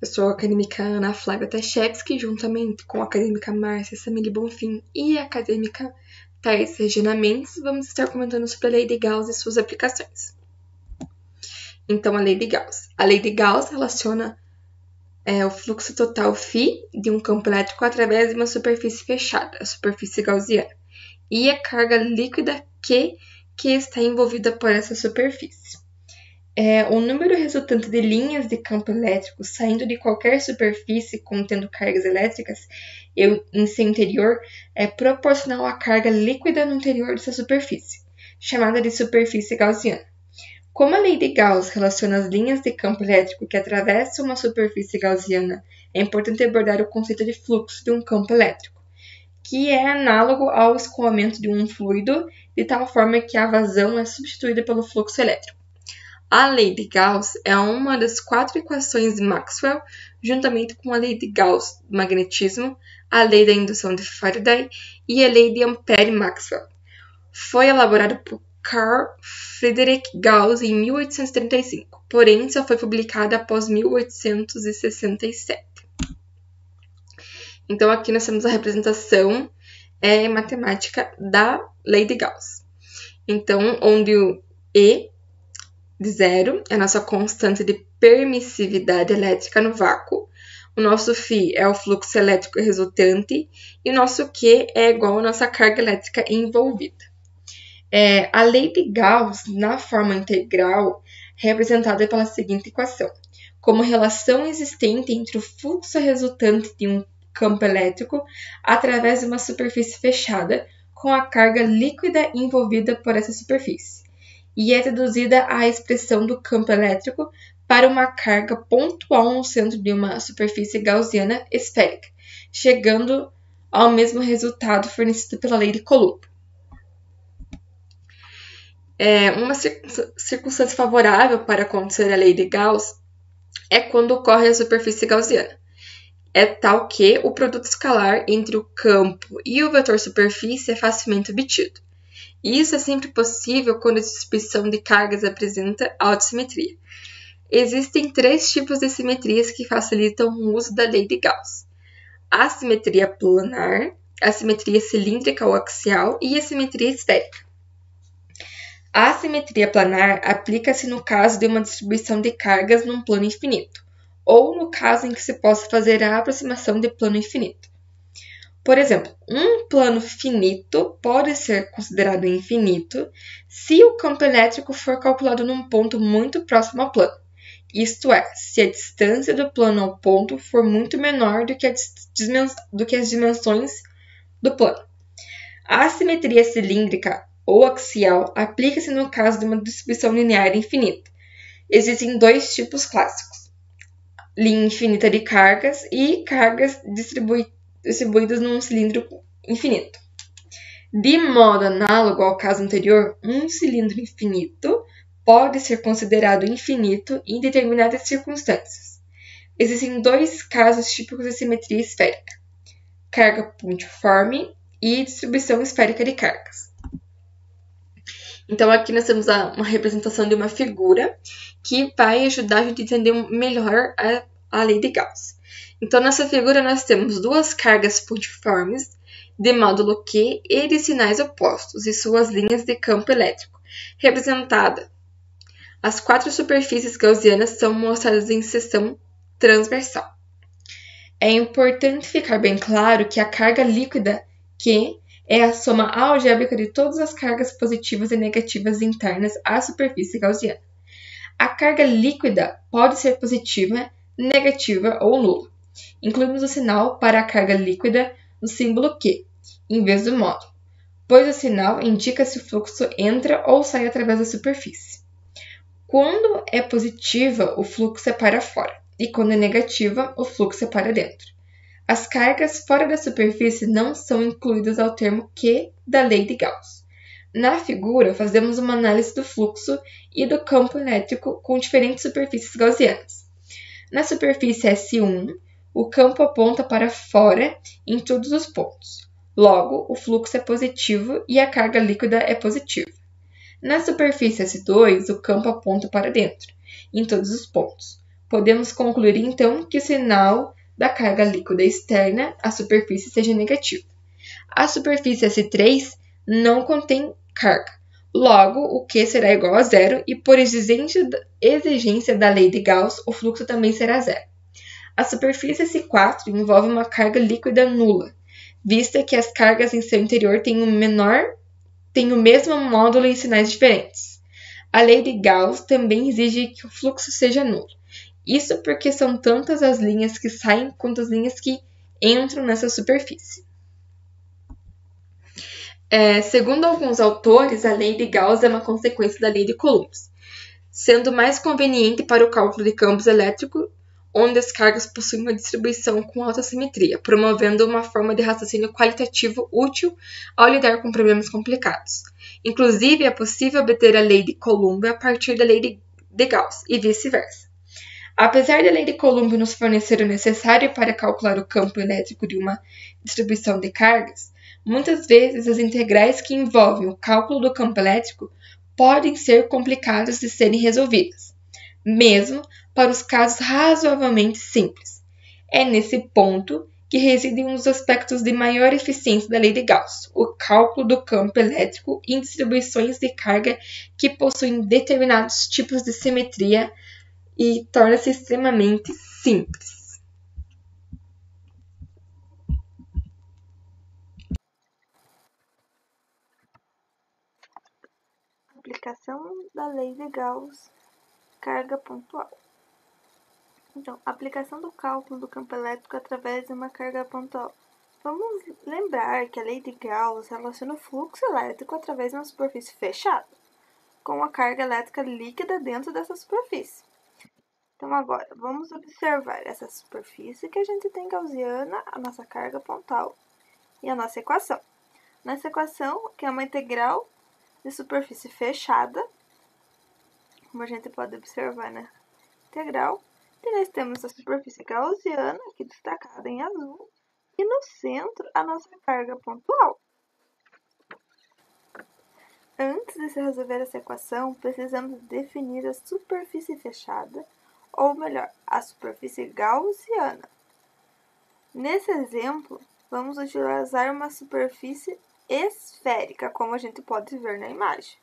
Eu sou a acadêmica Ana Flávia Tachevski, juntamente com a acadêmica Márcia Samile Bonfim e a acadêmica Thais Regina Mendes, vamos estar comentando sobre a Lei de Gauss e suas aplicações. Então, a Lei de Gauss. A Lei de Gauss relaciona o fluxo total φ de um campo elétrico através de uma superfície fechada, a superfície gaussiana, e a carga líquida Q que está envolvida por essa superfície. O número resultante de linhas de campo elétrico saindo de qualquer superfície contendo cargas elétricas em seu interior é proporcional à carga líquida no interior dessa superfície, chamada de superfície gaussiana. Como a lei de Gauss relaciona as linhas de campo elétrico que atravessam uma superfície gaussiana, é importante abordar o conceito de fluxo de um campo elétrico, que é análogo ao escoamento de um fluido, de tal forma que a vazão é substituída pelo fluxo elétrico. A lei de Gauss é uma das 4 equações de Maxwell, juntamente com a lei de Gauss do magnetismo, a lei da indução de Faraday e a lei de Ampère-Maxwell. Foi elaborada por Carl Friedrich Gauss em 1835, porém só foi publicada após 1867. Então aqui nós temos a representação matemática da lei de Gauss. Então, onde o E de zero é a nossa constante de permissividade elétrica no vácuo, o nosso φ é o fluxo elétrico resultante e o nosso Q é igual à nossa carga elétrica envolvida. A lei de Gauss, na forma integral, é representada pela seguinte equação: como relação existente entre o fluxo resultante de um campo elétrico através de uma superfície fechada com a carga líquida envolvida por essa superfície, e é reduzida à expressão do campo elétrico para uma carga pontual no centro de uma superfície gaussiana esférica, chegando ao mesmo resultado fornecido pela lei de Coulomb. Uma circunstância favorável para acontecer a lei de Gauss é quando ocorre a superfície gaussiana. É tal que o produto escalar entre o campo e o vetor superfície é facilmente obtido. E isso é sempre possível quando a distribuição de cargas apresenta alta simetria. Existem 3 tipos de simetrias que facilitam o uso da lei de Gauss: a simetria planar, a simetria cilíndrica ou axial e a simetria esférica. A simetria planar aplica-se no caso de uma distribuição de cargas num plano infinito, ou no caso em que se possa fazer a aproximação de plano infinito. Por exemplo, um plano finito pode ser considerado infinito se o campo elétrico for calculado num ponto muito próximo ao plano, isto é, se a distância do plano ao ponto for muito menor do que as dimensões do plano. A simetria cilíndrica ou axial aplica-se no caso de uma distribuição linear infinita. Existem 2 tipos clássicos: linha infinita de cargas e cargas distribuídas num cilindro infinito. De modo análogo ao caso anterior, um cilindro infinito pode ser considerado infinito em determinadas circunstâncias. Existem 2 casos típicos de simetria esférica: carga pontiforme e distribuição esférica de cargas. Então aqui nós temos uma representação de uma figura que vai ajudar a gente a entender melhor a lei de Gauss. Então, nessa figura, nós temos 2 cargas pontiformes de módulo Q e de sinais opostos e suas linhas de campo elétrico, representada. As 4 superfícies gaussianas são mostradas em seção transversal. É importante ficar bem claro que a carga líquida Q é a soma algébrica de todas as cargas positivas e negativas internas à superfície gaussiana. A carga líquida pode ser positiva, negativa ou nula. Incluímos o sinal para a carga líquida no símbolo Q, em vez do módulo, pois o sinal indica se o fluxo entra ou sai através da superfície. Quando é positiva, o fluxo é para fora, e quando é negativa, o fluxo é para dentro. As cargas fora da superfície não são incluídas ao termo Q da lei de Gauss. Na figura, fazemos uma análise do fluxo e do campo elétrico com diferentes superfícies gaussianas. Na superfície S1, o campo aponta para fora em todos os pontos. Logo, o fluxo é positivo e a carga líquida é positiva. Na superfície S2, o campo aponta para dentro, em todos os pontos. Podemos concluir, então, que o sinal da carga líquida externa à superfície seja negativo. A superfície S3 não contém carga. Logo, o Q será igual a zero e, por exigência da lei de Gauss, o fluxo também será zero. A superfície S4 envolve uma carga líquida nula, vista que as cargas em seu interior têm o mesmo módulo em sinais diferentes. A lei de Gauss também exige que o fluxo seja nulo. Isso porque são tantas as linhas que saem quanto as linhas que entram nessa superfície. Segundo alguns autores, a lei de Gauss é uma consequência da lei de Coulomb, sendo mais conveniente para o cálculo de campos elétricos, onde as cargas possuem uma distribuição com alta simetria, promovendo uma forma de raciocínio qualitativo útil ao lidar com problemas complicados. Inclusive, é possível obter a lei de Coulomb a partir da lei de Gauss, e vice-versa. Apesar da lei de Coulomb nos fornecer o necessário para calcular o campo elétrico de uma distribuição de cargas, muitas vezes as integrais que envolvem o cálculo do campo elétrico podem ser complicadas de serem resolvidas, mesmo para os casos razoavelmente simples. É nesse ponto que reside um dos aspectos de maior eficiência da lei de Gauss, o cálculo do campo elétrico em distribuições de carga que possuem determinados tipos de simetria e torna-se extremamente simples. Aplicação da lei de Gauss, carga pontual. Então, aplicação do cálculo do campo elétrico através de uma carga pontual. Vamos lembrar que a lei de Gauss relaciona o fluxo elétrico através de uma superfície fechada, com a carga elétrica líquida dentro dessa superfície. Então, agora, vamos observar essa superfície que a gente tem gaussiana, a nossa carga pontual e a nossa equação. Nessa equação, que é uma integral de superfície fechada, como a gente pode observar na integral, e nós temos a superfície gaussiana, aqui destacada em azul, e no centro a nossa carga pontual. Antes de se resolver essa equação, precisamos definir a superfície fechada, ou melhor, a superfície gaussiana. Nesse exemplo, vamos utilizar uma superfície esférica, como a gente pode ver na imagem.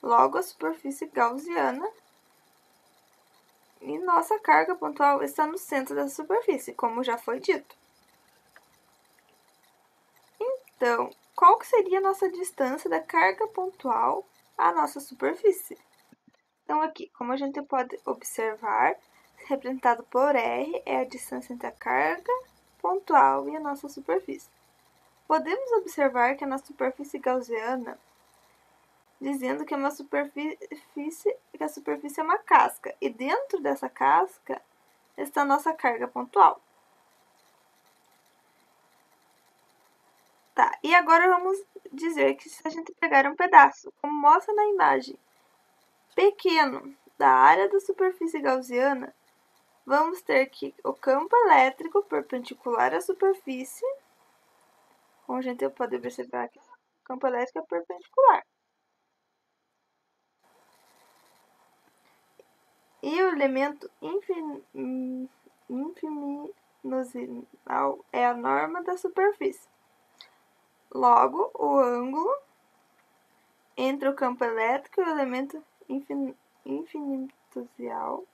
Logo, a superfície gaussiana e nossa carga pontual está no centro da superfície, como já foi dito. Então, qual que seria a nossa distância da carga pontual à nossa superfície? Então, aqui, como a gente pode observar, representado por R, é a distância entre a carga pontual e a nossa superfície. Podemos observar que a nossa superfície gaussiana, dizendo que a superfície é uma casca, e dentro dessa casca está a nossa carga pontual. Tá, e agora vamos dizer que se a gente pegar um pedaço, como mostra na imagem, pequeno da área da superfície gaussiana, vamos ter que o campo elétrico perpendicular à superfície, como a gente pode observar que o campo elétrico é perpendicular. E o elemento infinitesimal é a norma da superfície. Logo, o ângulo entre o campo elétrico e o elemento infinitesimal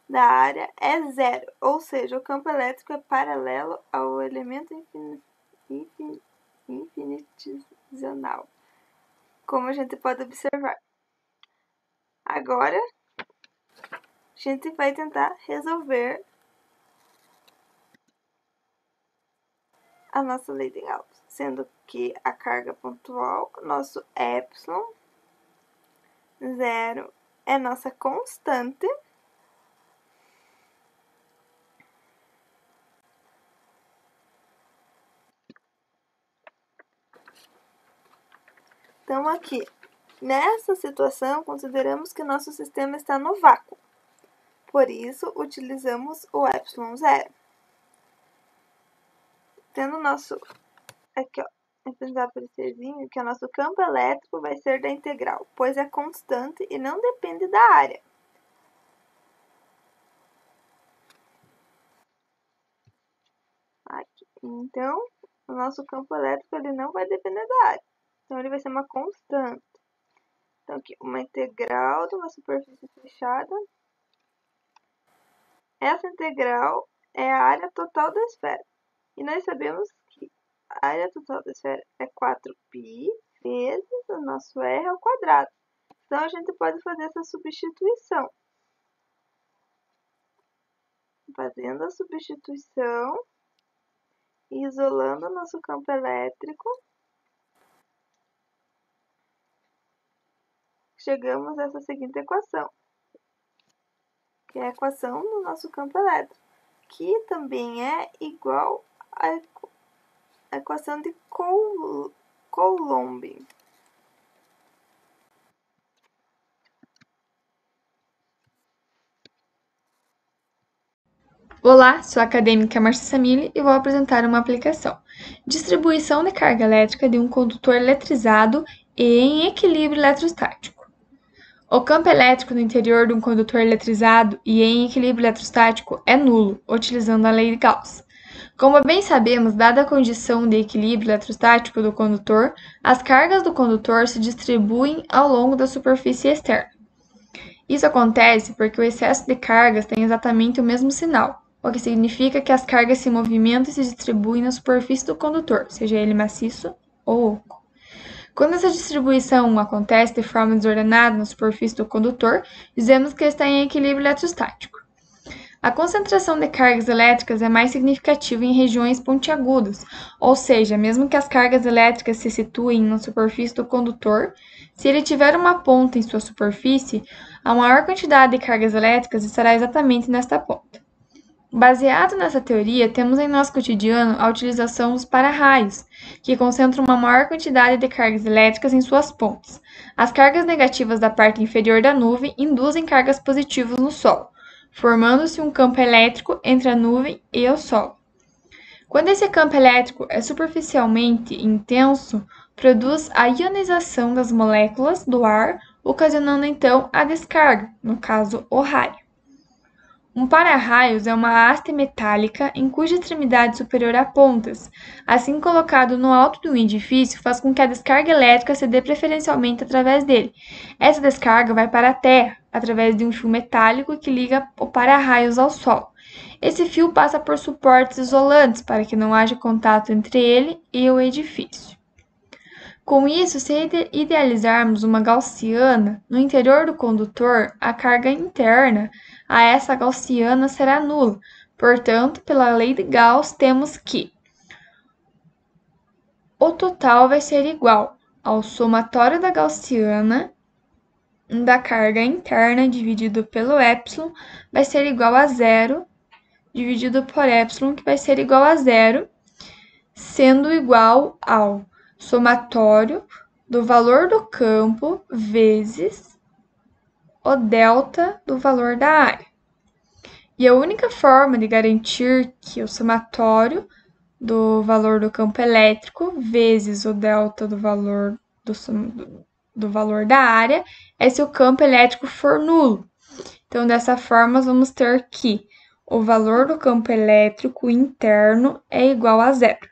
da área é zero, ou seja, o campo elétrico é paralelo ao elemento infinitesimal, como a gente pode observar. Agora, a gente vai tentar resolver a nossa lei de Gauss, sendo que a carga pontual, nosso epsilon, zero, é nossa constante. Então, aqui, nessa situação, consideramos que nosso sistema está no vácuo. Por isso, utilizamos o epsilon zero. Tendo nosso, aqui ó, representado por esse Czinho, que o nosso campo elétrico vai ser da integral, pois é constante e não depende da área. Então, o nosso campo elétrico ele não vai depender da área. Então, ele vai ser uma constante. Então, aqui, uma integral de uma superfície fechada. Essa integral é a área total da esfera. E nós sabemos que a área total da esfera é 4π vezes o nosso R ao quadrado. Então, a gente pode fazer essa substituição. Fazendo a substituição e isolando o nosso campo elétrico, chegamos a essa seguinte equação, que é a equação do nosso campo elétrico, que também é igual à equação de Coulomb. Olá, sou a acadêmica Marcia Samile e vou apresentar uma aplicação. Distribuição de carga elétrica de um condutor eletrizado e em equilíbrio eletrostático. O campo elétrico no interior de um condutor eletrizado e em equilíbrio eletrostático é nulo, utilizando a lei de Gauss. Como bem sabemos, dada a condição de equilíbrio eletrostático do condutor, as cargas do condutor se distribuem ao longo da superfície externa. Isso acontece porque o excesso de cargas tem exatamente o mesmo sinal, o que significa que as cargas se movimentam e se distribuem na superfície do condutor, seja ele maciço ou oco. Quando essa distribuição acontece de forma desordenada na superfície do condutor, dizemos que está em equilíbrio eletrostático. A concentração de cargas elétricas é mais significativa em regiões pontiagudas, ou seja, mesmo que as cargas elétricas se situem na superfície do condutor, se ele tiver uma ponta em sua superfície, a maior quantidade de cargas elétricas estará exatamente nesta ponta. Baseado nessa teoria, temos em nosso cotidiano a utilização dos para-raios, que concentram uma maior quantidade de cargas elétricas em suas pontas. As cargas negativas da parte inferior da nuvem induzem cargas positivas no solo, formando-se um campo elétrico entre a nuvem e o solo. Quando esse campo elétrico é superficialmente intenso, produz a ionização das moléculas do ar, ocasionando então a descarga, no caso o raio. Um para-raios é uma haste metálica em cuja extremidade superior há pontas. Assim colocado no alto de um edifício, faz com que a descarga elétrica se dê preferencialmente através dele. Essa descarga vai para a terra, através de um fio metálico que liga o para-raios ao solo. Esse fio passa por suportes isolantes para que não haja contato entre ele e o edifício. Com isso, se idealizarmos uma gaussiana, no interior do condutor, a carga interna a essa gaussiana será nula. Portanto, pela lei de Gauss, temos que o total vai ser igual ao somatório da gaussiana da carga interna dividido pelo epsilon vai ser igual a zero, dividido por epsilon, que vai ser igual a zero, sendo igual ao somatório do valor do campo vezes o delta do valor da área. E a única forma de garantir que o somatório do valor do campo elétrico vezes o delta do valor do valor da área é se o campo elétrico for nulo. Então, dessa forma, vamos ter que o valor do campo elétrico interno é igual a zero.